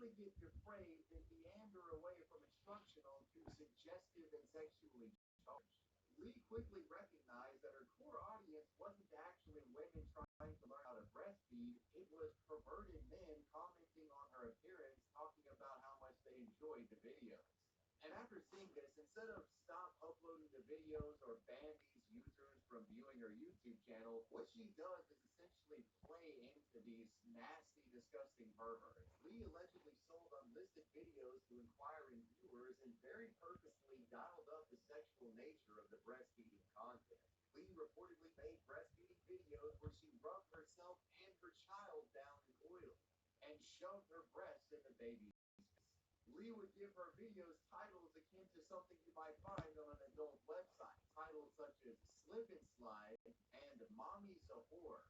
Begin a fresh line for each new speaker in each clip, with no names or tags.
get depraved and meander away from instructional to suggestive and sexually charged. Lee quickly recognized that her core audience wasn't actually women trying to learn how to breastfeed, it was perverted men commenting on her appearance, talking about how much they enjoyed the videos. And after seeing this, instead of stop uploading the videos or ban these users from viewing her YouTube channel, what she does is essentially play into these nasty, disgusting perverts. Lee allegedly sold unlisted videos to inquiring viewers and very purposely dialed up the sexual nature of the breastfeeding content. Lee reportedly made breastfeeding videos where she rubbed herself and her child down in oil and shoved her breast in the baby's face. Lee would give her videos titles akin to something you might find on an adult website. Titles such as Slip and Slide and Mommy's a Whore.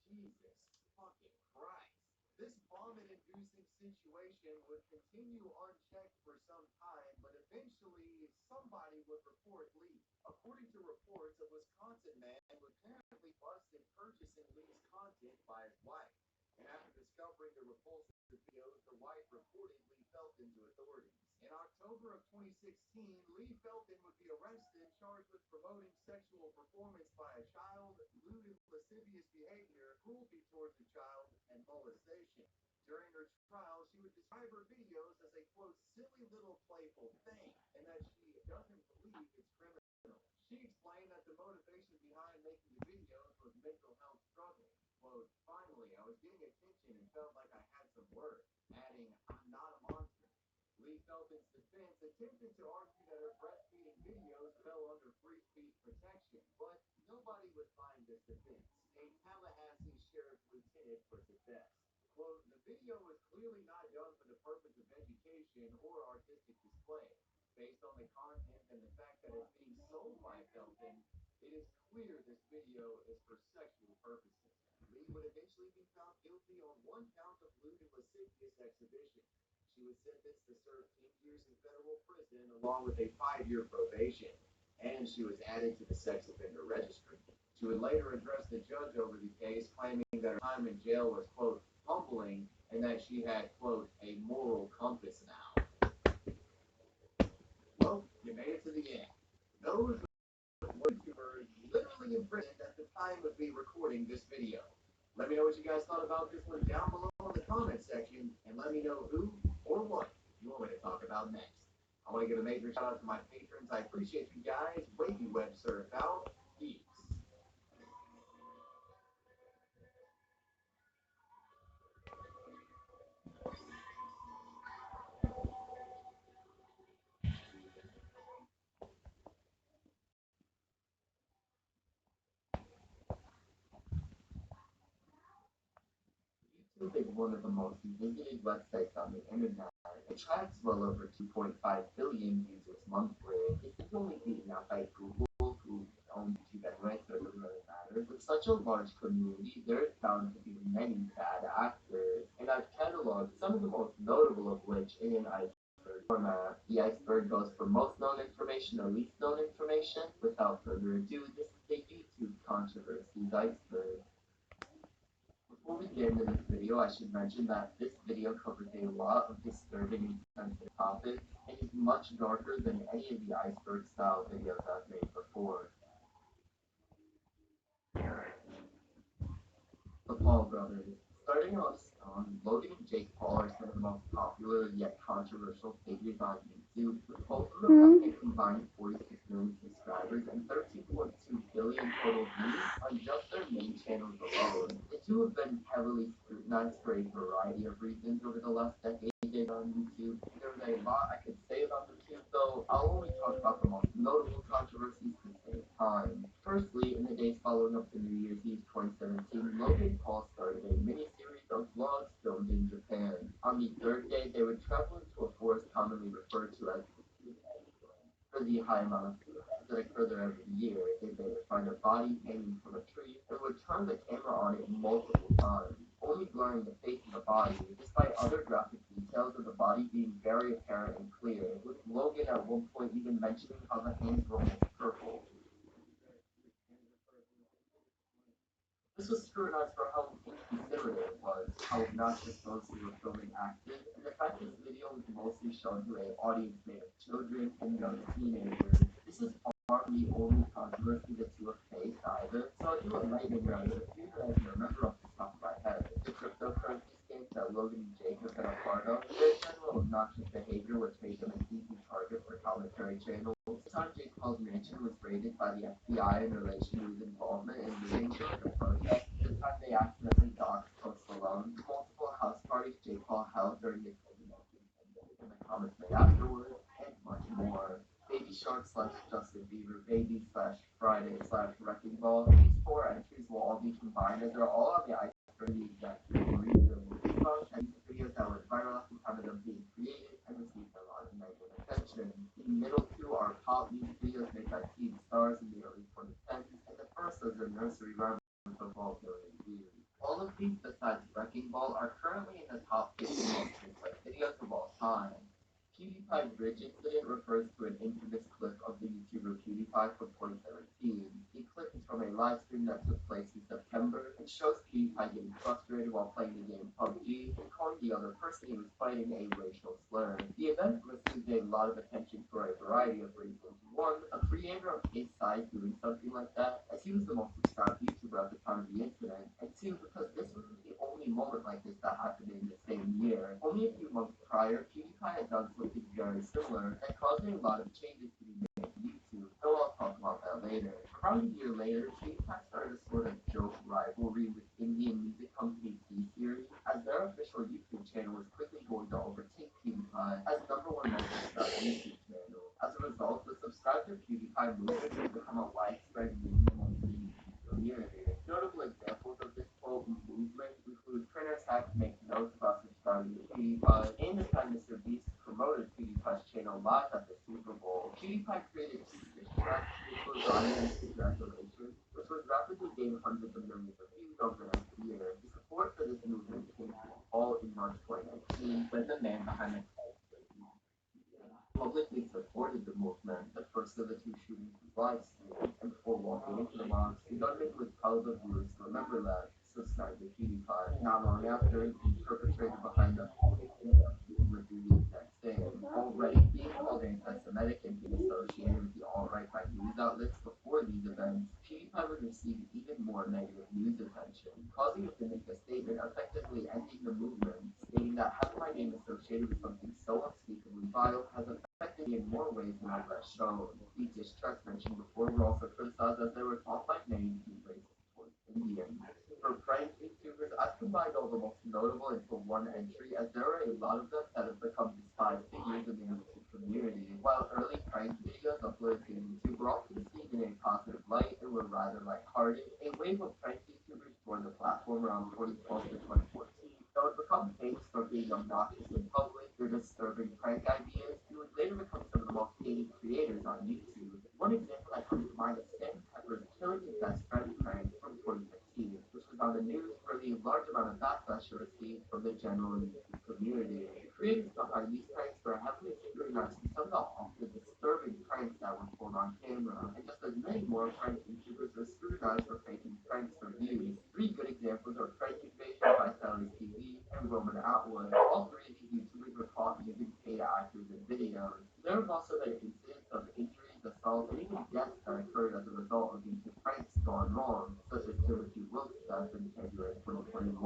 Jesus fucking Christ. This vomit-inducing situation would continue unchecked for some time, but eventually somebody would report Lee. According to reports, a Wisconsin man was apparently busted purchasing Lee's content by his wife. And after discovering the repulsive videos, the wife reportedly Felton to authorities. In October of 2016, Lee Felton would be arrested and charged with promoting sexual performance by a child, lewd and lascivious behavior, cruelty towards a child, and molestation. During her trial, she would describe her videos as a, quote, silly little playful thing, and that she doesn't believe it's criminal. She explained that the motivation behind making the videos was mental health struggles. Quote, finally, I was getting attention and felt like I had some worth, adding, I'm not a monster. Lee Felton's defense attempted to argue that her breastfeeding videos fell under free speech protection, but nobody would find this defense. A Tallahassee sheriff lieutenant put to best. Quote, the video was clearly not done for the purpose of education or artistic display. Based on the content and the fact that it's being sold by Felton, it is clear this video is for sexual purposes. Lee would eventually be found guilty on one count of lewd and lascivious exhibition. She was sentenced to serve 10 years in federal prison along with a 5-year probation, and she was added to the sex offender registry. She would later address the judge over the case, claiming that her time in jail was, quote, humbling, and that she had, quote, a moral compass now. Well, you made it to the end. Those YouTubers literally imprisoned at the time of me recording this video. Let me know what you guys thought about this one down below in the comment section, and let me know who or what you want me to talk about next. I want to give a major shout out to my patrons. I appreciate you guys. Wavy Web Surf out. Peace. YouTube is one of the most visited websites on the internet. It tracks well over 2.5 billion users monthly. This is only beaten out by Google, who owns YouTube anyway, so it doesn't really matter. With such a large community, there is bound to be many bad actors, and I've cataloged some of the most notable of which in an iceberg format. The iceberg goes from most known information to least known information. Without further ado, this is the YouTube controversies iceberg. Before we get into this video, I should mention that this video covers a lot of disturbing and sensitive topics and is much darker than any of the iceberg style videos I've made before. The Paul brothers. Starting off strong, Logan and Jake Paul are some of the most popular yet controversial figures on YouTube, with both of them having a combined 46 million subscribers and 13.2 billion total views on just their main channels alone. The two have been heavily scrutinized for a variety of reasons over the last decade on YouTube. There's a lot I could say about the two, though I'll only talk about the most notable controversies to save time. Firstly, in the days following up to New Year's Eve 2017, Logan Paul started a mini-series of vlogs filmed in Japan. On the third day, they would travel into a forest commonly referred to as for the high amount of that occur there every year. They would find a body hanging from a tree and would turn the camera on it multiple times, only blurring the face of the body, despite other graphic details of the body being very apparent and clear, with Logan at one point even mentioning how the hands were almost purple. This was scrutinized for how inconsiderate it was, how obnoxious those who were filming acted, and the fact this video was mostly shown to an audience made of children and young teenagers. This is far from the only controversy the two have faced either, so I'll do a lightning round of a few that I can remember off the top of my head. The cryptocurrency scams that Logan and Jake have been a part of, their general obnoxious behavior which made them an easy target for commentary channels. The time Jake Paul's mansion was raided by the FBI in relation to his involvement in looting during a protest, the time they accidentally doxed Post Malone, multiple house parties Jake Paul held during the COVID-19 pandemic, and the comments made afterwards, and much more. Baby Shark slash Justin Bieber, Baby slash Friday slash Wrecking Ball. These four entries will all be combined as they're all on the ice for the exact same reason. Most music videos that went viral at the time of them being created and received a lot of negative attention. The middle two are pop music videos made by teen stars in the early 2010s, and the first is a nursery rhyme with a million views. All of these, besides Wrecking Ball, are currently in the top 50 most played videos of all time. PewDiePie's Bridge incident refers to an infamous clip of the YouTuber PewDiePie from 2017. The clip is from a live stream that took place in September and shows PewDiePie getting frustrated while playing the game PUBG and calling the other person he was fighting a racial slur. The event received a lot of attention for a variety of reasons. One, a creator of his size doing something like that, as he was the most subscribed YouTuber at the time of the incident, and two, because this wasn't the only moment like this that happened in the same year. Only a few months prior, PewDiePie had done something very similar that caused a lot of changes to be made to YouTube, though I'll talk about that later. Around a year later, PewDiePie started a sort of joke rivalry with Indian music company T-Series, as their official YouTube channel was quickly going to overtake PewDiePie as number one most subscribed YouTube channel. As a result, the subscribe to PewDiePie movement has become a widespread meme among the YouTube community. Notable examples of this quote movement include printers had to make notes about subscribing to PewDiePie, and the time Mr. Beast promoted PewDiePie's channel live at the Super Bowl. PewDiePie created two diss tracks which was audience congratulations, which was rapidly gained hundreds of millions of views over the next year. The support for this movement came to a halt in March 2019 when the man behind the publicly supported the movement. The first of the two shootings was live streamed, and before walking into the mosque, the gunman was telling the viewers to remember that, subscribe to PewDiePie. Not long after, the perpetrator behind the would do the exact same. Already being called anti-Semitic and being associated with the alt-right by news outlets before these events, PewDiePie would receive even more negative news attention, causing him to make a statement effectively ending the movement, stating that having my name associated with something so unspeakably vile has affected me in more ways than I've let shown. The diss tracks mentioned before were also criticized as they were thought by many to be racist towards Indians. For prank YouTubers, I've combined all the most notable into one entry, as there are a lot of them that have become despised figures in the YouTube community. While early prank videos uploaded to YouTube were often seen in a positive light and were rather lighthearted, a wave of prank YouTubers joined the platform around 2012 to 2014. Though it become famous for being obnoxious in public, their disturbing prank ideas, who would later become some of the most hated creators on YouTube. One example that comes to mind is Sam Pepper's killing his best friend prank from 2015, which was on the news for the large amount of backlash it received from the general YouTube community. The creators behind these pranks were heavily scrutinized for some of the disturbing pranks that were pulled on camera, and just as many more prank YouTubers were scrutinized for faking pranks for views. Three good examples are Prank Invasion by Sally's TV and Roman Atwood. All three of these YouTubers were caught using paid actors in videos. There have also been incidents of injuries, assaults, and even deaths that occurred as a result of YouTube pranks gone wrong, such as Timothy Wilkes' death in January 2021.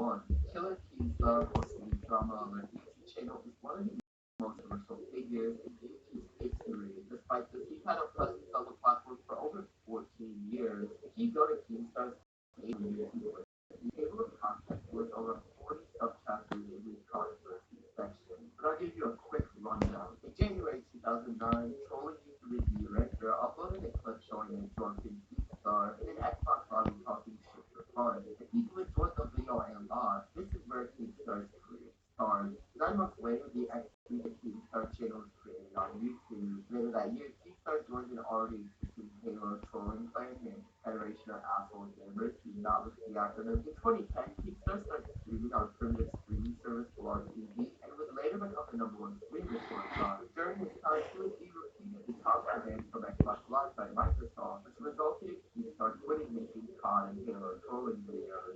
Killer Keemstar, hosting drama on their YouTube channel, is one of the most commercial figures in YouTube's history. Despite this, he's had a presence on the platform for over 14 years. If you go to Keemstar's page on YouTube, the table of contents with over 40 subchapters in his controversy section. But I'll give you a quick rundown. In January 2009, trolling YouTuber D-Rector uploaded a clip showing a drunken Keemstar in an Xbox lobby talking shit for fun. The people enjoyed the video a lot. This is where Keemstar's career started. 9 months later, the Keemstar channel was created on YouTube. Later that year, Keemstar joined an already existing Halo trolling clan named Federation of Asshole Gamers, not with the acronym. In 2010, Keemstar started streaming on primitive streaming service Blog TV and would later become the number one streamer for a time. During this time, he would be repeatedly contrabanned from Xbox Live by Microsoft, which resulted in Keemstar quitting making COD and Halo trolling videos.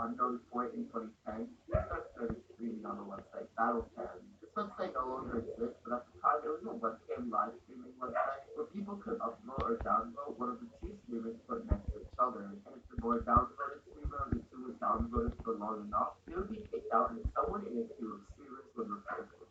unknown point in 2010, he started streaming on the website Battlecam. This website no longer exists, but at the time it was a webcam live streaming website where people could upvote or downvote one of the two streamers put next to each other. And if the more downvoted streamer of the two was downvoted for long enough, he would be kicked out and someone in a queue of streamers would replace him.